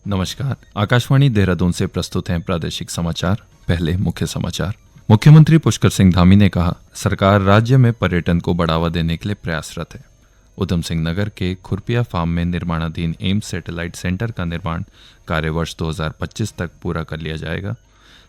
नमस्कार। आकाशवाणी देहरादून से प्रस्तुत हैं प्रादेशिक समाचार। पहले मुख्य समाचार। मुख्यमंत्री पुष्कर सिंह धामी ने कहा, सरकार राज्य में पर्यटन को बढ़ावा देने के लिए प्रयासरत है। उधम सिंह नगर के खुरपिया फार्म में निर्माणाधीन एम्स सैटेलाइट सेंटर का निर्माण कार्य वर्ष 2025 तक पूरा कर लिया जाएगा।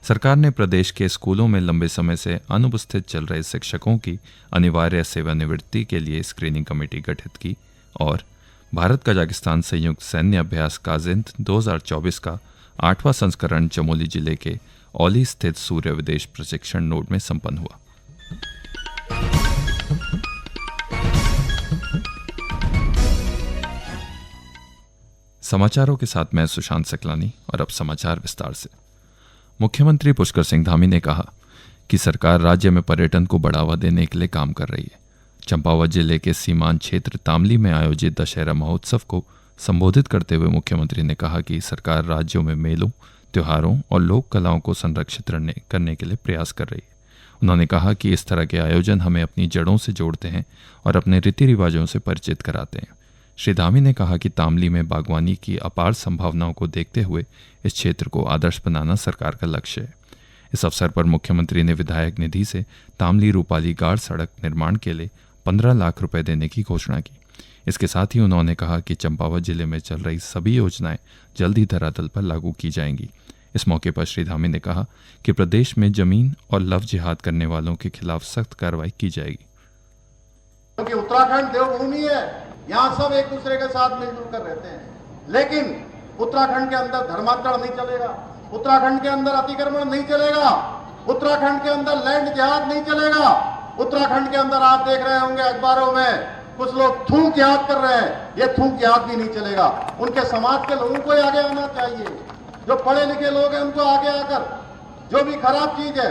सरकार ने प्रदेश के स्कूलों में लंबे समय से अनुपस्थित चल रहे शिक्षकों की अनिवार्य सेवानिवृत्ति के लिए स्क्रीनिंग कमेटी गठित की। और भारत कजाकिस्तान संयुक्त सैन्य अभ्यास काजिंद 2024 का 8वां संस्करण चमोली जिले के औली स्थित सूर्य विदेश प्रशिक्षण नोड में संपन्न हुआ। समाचारों के साथ मैं सुशांत सकलानी और अब समाचार विस्तार से। मुख्यमंत्री पुष्कर सिंह धामी ने कहा कि सरकार राज्य में पर्यटन को बढ़ावा देने के लिए काम कर रही है। चंपावत जिले के सीमांत क्षेत्र तामली में आयोजित दशहरा महोत्सव को संबोधित करते हुए मुख्यमंत्री ने कहा कि सरकार राज्यों में मेलों, त्योहारों और लोक कलाओं को संरक्षित करने के लिए प्रयास कर रही है। उन्होंने कहा कि इस तरह के आयोजन हमें अपनी जड़ों से जोड़ते हैं और अपने रीति रिवाजों से परिचित कराते हैं। श्री धामी ने कहा कि तामली में बागवानी की अपार संभावनाओं को देखते हुए इस क्षेत्र को आदर्श बनाना सरकार का लक्ष्य है। इस अवसर पर मुख्यमंत्री ने विधायक निधि से तामली रूपाली गाड़ सड़क निर्माण के लिए 15 लाख रुपए देने की घोषणा की। इसके साथ ही उन्होंने कहा कि चंपावत जिले में चल रही सभी योजनाएं जल्द ही धरातल पर लागू की जाएंगी। इस मौके पर श्री धामी ने कहा कि प्रदेश में जमीन और लव जिहाद करने वालों के खिलाफ सख्त कार्रवाई की जाएगी। क्योंकि उत्तराखंड देवभूमि है, यहाँ सब एक दूसरे के साथ मिलजुल कर रहते हैं, लेकिन उत्तराखंड के अंदर धर्मांतरण नहीं चलेगा, उत्तराखंड के अंदर अतिक्रमण नहीं चलेगा, उत्तराखंड के अंदर लैंड जिहाद नहीं चलेगा। उत्तराखंड के अंदर आप देख रहे होंगे अखबारों में कुछ लोग थूक जिहाद कर रहे हैं, ये थूक जिहाद भी नहीं चलेगा। उनके समाज के लोगों को आगे आना चाहिए, जो पढ़े लिखे लोग हैं उनको आगे आकर जो भी खराब चीज है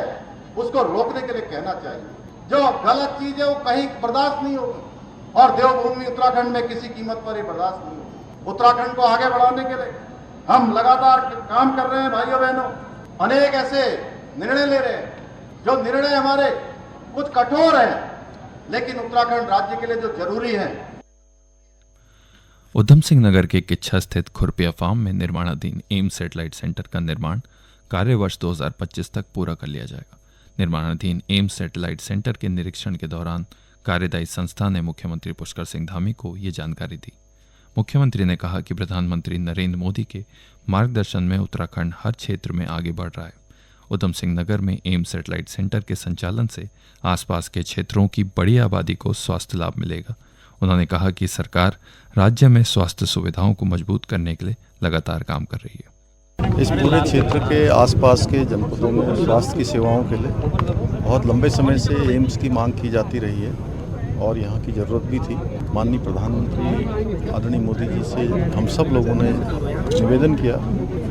उसको रोकने के लिए कहना चाहिए। जो गलत चीज है वो कहीं बर्दाश्त नहीं होगी और देवभूमि उत्तराखंड में किसी कीमत पर ही बर्दाश्त नहीं होगी। उत्तराखंड को आगे बढ़ाने के लिए हम लगातार काम कर रहे हैं। भाइयों बहनों, अनेक ऐसे निर्णय ले रहे हैं जो निर्णय हमारे कुछ कठोर है, लेकिन उत्तराखंड राज्य के लिए जो जरूरी है। उधम सिंह नगर के किच्छा स्थित खुरपिया फार्म में निर्माणाधीन एम्स सैटेलाइट सेंटर का निर्माण कार्य वर्ष 2025 तक पूरा कर लिया जाएगा। निर्माणाधीन एम्स सैटेलाइट सेंटर के निरीक्षण के दौरान कार्यदायी संस्था ने मुख्यमंत्री पुष्कर सिंह धामी को ये जानकारी दी। मुख्यमंत्री ने कहा कि प्रधानमंत्री नरेंद्र मोदी के मार्गदर्शन में उत्तराखंड हर क्षेत्र में आगे बढ़ रहा है। उधम सिंह नगर में एम्स सैटेलाइट सेंटर के संचालन से आसपास के क्षेत्रों की बड़ी आबादी को स्वास्थ्य लाभ मिलेगा। उन्होंने कहा कि सरकार राज्य में स्वास्थ्य सुविधाओं को मजबूत करने के लिए लगातार काम कर रही है। इस पूरे क्षेत्र के आसपास के जनपदों में स्वास्थ्य की सेवाओं के लिए बहुत लंबे समय से एम्स की मांग की जाती रही है और यहाँ की ज़रूरत भी थी। माननीय प्रधानमंत्री आदरणीय मोदी जी से हम सब लोगों ने निवेदन किया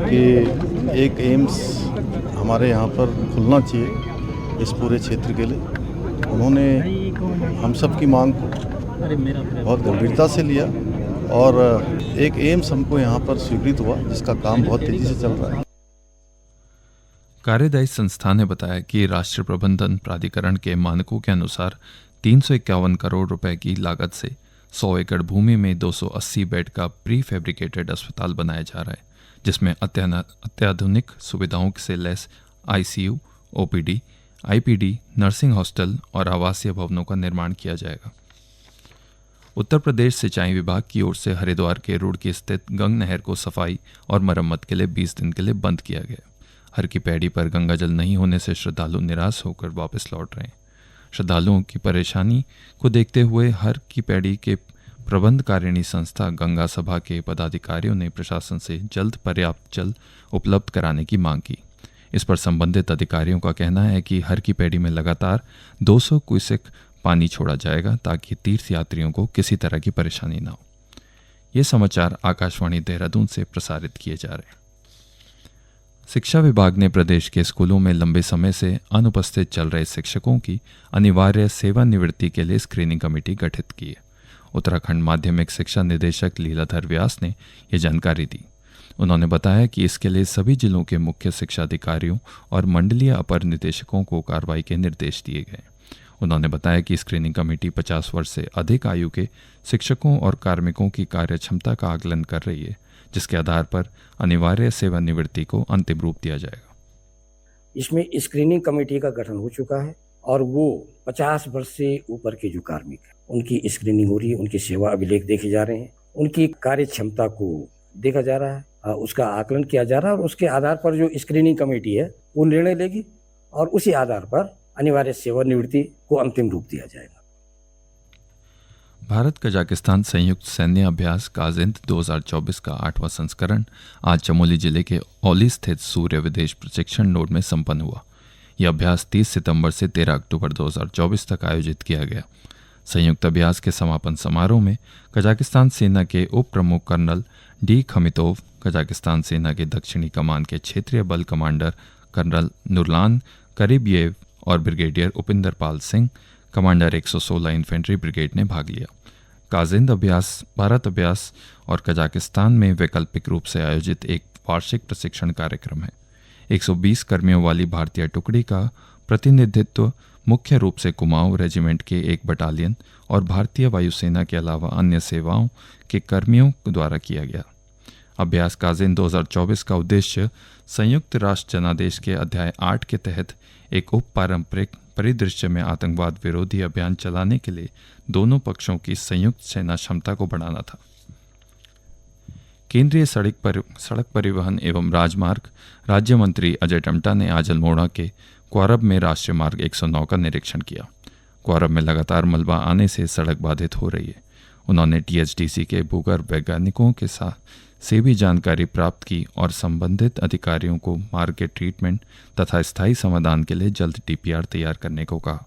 कि एक एम्स हमारे यहाँ पर खुलना चाहिए इस पूरे क्षेत्र के लिए। उन्होंने हम सब की मांग को बहुत गंभीरता से लिया और एक एम्स हमको यहाँ पर स्वीकृत हुआ, जिसका काम बहुत तेजी से चल रहा है। कार्यदायी संस्था ने बताया कि राष्ट्रीय प्रबंधन प्राधिकरण के मानकों के अनुसार 351 करोड़ रुपए की लागत से 100 एकड़ भूमि में 280 बेड का प्री फैब्रिकेटेड अस्पताल बनाया जा रहा है, जिसमें अत्याधुनिक सुविधाओं से लैस ICU, OPD, IPD, nursing hostel और आवासीय भवनों का निर्माण किया जाएगा। उत्तर प्रदेश सिंचाई विभाग की ओर से हरिद्वार के रुड़की स्थित गंग नहर को सफाई और मरम्मत के लिए 20 दिन के लिए बंद किया गया। हर की पैड़ी पर गंगा जल नहीं होने से श्रद्धालु निराश होकर वापस लौट रहे हैं। श्रद्धालुओं की परेशानी को देखते हुए हर की पैड़ी के प्रबंधकारिणी संस्था गंगा सभा के पदाधिकारियों ने प्रशासन से जल्द पर्याप्त जल उपलब्ध कराने की मांग की। इस पर संबंधित अधिकारियों का कहना है कि हर की पैड़ी में लगातार 200 क्यूसेक पानी छोड़ा जाएगा ताकि तीर्थ यात्रियों को किसी तरह की परेशानी न हो। ये समाचार आकाशवाणी देहरादून से प्रसारित किए जा रहे हैं। शिक्षा विभाग ने प्रदेश के स्कूलों में लंबे समय से अनुपस्थित चल रहे शिक्षकों की अनिवार्य सेवानिवृत्ति के लिए स्क्रीनिंग कमेटी गठित की है। उत्तराखंड माध्यमिक शिक्षा निदेशक लीलाधर व्यास ने यह जानकारी दी। उन्होंने बताया कि इसके लिए सभी जिलों के मुख्य शिक्षा अधिकारियों और मंडलीय अपर निदेशकों को कार्रवाई के निर्देश दिए गए। उन्होंने बताया कि स्क्रीनिंग कमेटी 50 वर्ष से अधिक आयु के शिक्षकों और कार्मिकों की कार्य क्षमता का आकलन कर रही है, जिसके आधार पर अनिवार्य सेवानिवृत्ति को अंतिम रूप दिया जाएगा। इसमें स्क्रीनिंग कमेटी का गठन हो चुका है और वो 50 वर्ष से ऊपर के जो कार्मिक हैं उनकी स्क्रीनिंग हो रही है, उनकी सेवा अभिलेख देखे जा रहे हैं, उनकी कार्य क्षमता को देखा जा रहा है, उसका आकलन किया जा रहा है और उसके आधार पर जो स्क्रीनिंग कमेटी है वो निर्णय लेगी और उसी आधार पर अनिवार्य सेवानिवृत्ति को अंतिम रूप दिया जाएगा। भारत कजाकिस्तान संयुक्त सैन्य अभ्यास काजिंद 2024 का 8वां संस्करण आज चमोली जिले के औली स्थित सूर्य विदेश प्रशिक्षण नोड में संपन्न हुआ। यह अभ्यास 30 सितंबर से 13 अक्टूबर 2024 तक आयोजित किया गया। संयुक्त अभ्यास के समापन समारोह में कजाकिस्तान सेना के उप प्रमुख कर्नल डी खमितोव, कजाकिस्तान सेना के दक्षिणी कमान के क्षेत्रीय बल कमांडर कर्नल नुरलान करीबियेव और brigadier Upinder Pal Singh, commander 116 infantry brigade ने भाग लिया। काजिंद अभ्यास भारत अभ्यास और कजाकिस्तान में वैकल्पिक रूप से आयोजित एक वार्षिक प्रशिक्षण कार्यक्रम है। 120 कर्मियों वाली भारतीय टुकड़ी का प्रतिनिधित्व मुख्य रूप से कुमाऊं रेजिमेंट के एक बटालियन और भारतीय वायुसेना के अलावा अन्य सेवाओं के कर्मियों द्वारा किया गया। अभ्यास काजिंद 2024 का उद्देश्य संयुक्त राष्ट्र जनादेश के अध्याय 8 के तहत एक उप पारंपरिक परिदृश्य में आतंकवाद विरोधी अभियान चलाने के लिए दोनों पक्षों की संयुक्त सेना क्षमता को बढ़ाना था। केंद्रीय सड़क परिवहन एवं राजमार्ग राज्य मंत्री अजय टम्टा ने आज अल्मोड़ा के क्वारब में राष्ट्रीय मार्ग 109 का निरीक्षण किया। क्वारब में लगातार मलबा आने से सड़क बाधित हो रही है। उन्होंने टीएचडीसी के भूगर्भ वैज्ञानिकों के साथ से भी जानकारी प्राप्त की और संबंधित अधिकारियों को मार्ग के ट्रीटमेंट तथा स्थायी समाधान के लिए जल्द डीपीआर तैयार करने को कहा।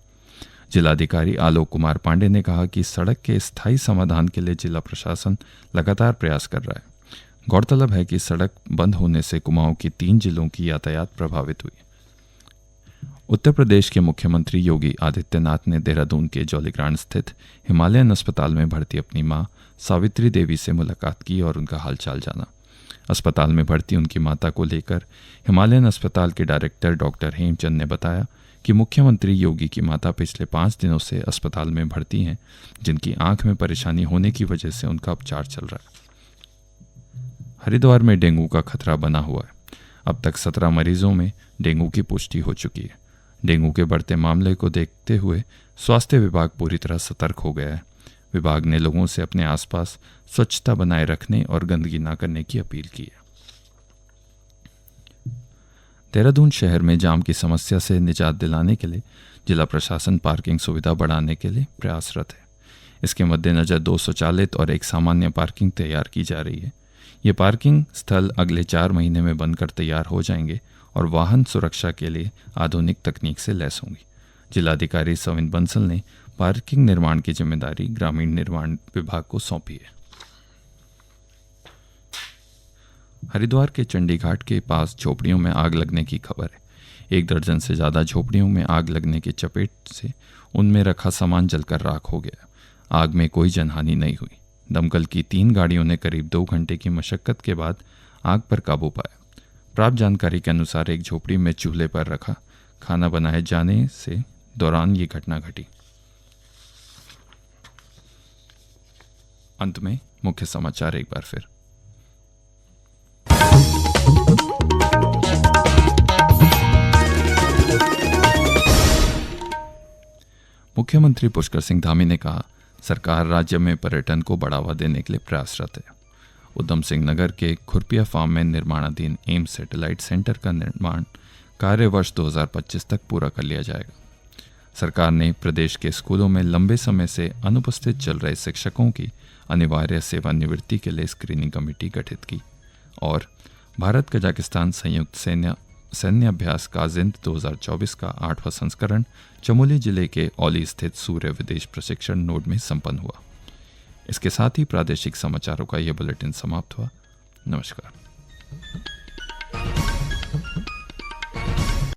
जिलाधिकारी आलोक कुमार पांडे ने कहा कि सड़क के स्थायी समाधान के लिए जिला प्रशासन लगातार प्रयास कर रहा है। गौरतलब है कि सड़क बंद होने से कुमाऊं की 3 जिलों की यातायात प्रभावित हुई। उत्तर प्रदेश के मुख्यमंत्री योगी आदित्यनाथ ने देहरादून के जौलीग्रांट स्थित हिमालयन अस्पताल में भर्ती अपनी मां सावित्री देवी से मुलाकात की और उनका हालचाल जाना। अस्पताल में भर्ती उनकी माता को लेकर हिमालयन अस्पताल के डायरेक्टर डॉक्टर हेमचंद ने बताया कि मुख्यमंत्री योगी की माता पिछले 5 दिनों से अस्पताल में भर्ती हैं, जिनकी आंख में परेशानी होने की वजह से उनका उपचार चल रहा है। हरिद्वार में डेंगू का खतरा बना हुआ है। अब तक 17 मरीजों में डेंगू की पुष्टि हो चुकी है। डेंगू के बढ़ते मामले को देखते हुए स्वास्थ्य विभाग पूरी तरह सतर्क हो गया है। विभाग ने लोगों से अपने आसपास स्वच्छता बनाए रखने और गंदगी न करने की अपील की है। देहरादून शहर में जाम की समस्या से निजात दिलाने के लिए जिला प्रशासन पार्किंग सुविधा बढ़ाने के लिए प्रयासरत है। इसके मद्देनजर 2 स्वचालित और एक सामान्य पार्किंग तैयार की जा रही है। ये पार्किंग स्थल अगले 4 महीने में बनकर तैयार हो जाएंगे और वाहन सुरक्षा के लिए आधुनिक तकनीक से लैस होंगी। जिलाधिकारी सविन बंसल ने पार्किंग निर्माण की जिम्मेदारी ग्रामीण निर्माण विभाग को सौंपी है। हरिद्वार के चंडीघाट के पास झोपड़ियों में आग लगने की खबर है। 1 दर्जन से ज्यादा झोपड़ियों में आग लगने की चपेट से उनमें रखा सामान जलकर राख हो गया। आग में कोई जनहानि नहीं हुई। दमकल की 3 गाड़ियों ने करीब 2 घंटे की मशक्कत के बाद आग पर काबू पाया। प्राप्त जानकारी के अनुसार एक झोपड़ी में चूल्हे पर रखा खाना बनाए जाने से दौरान ये घटना घटी। अंत में मुख्य समाचार एक बार फिर। मुख्यमंत्री पुष्कर सिंह धामी ने कहा, सरकार राज्य में पर्यटन को बढ़ावा देने के लिए प्रयासरत है। उधम सिंह नगर के खुरपिया फार्म में निर्माणाधीन एम्स सैटेलाइट सेंटर का निर्माण कार्य वर्ष 2025 तक पूरा कर लिया जाएगा। सरकार ने प्रदेश के स्कूलों में लंबे समय से अनुपस्थित चल रहे शिक्षकों की अनिवार्य सेवानिवृत्ति के लिए स्क्रीनिंग कमेटी गठित की। और भारत कजाकिस्तान संयुक्त सैन्य अभ्यास काजिंद 2024 का 8वां संस्करण चमोली जिले के औली स्थित सूर्य विदेश प्रशिक्षण नोड में संपन्न हुआ। इसके साथ ही प्रादेशिक समाचारों का यह बुलेटिन समाप्त हुआ। नमस्कार।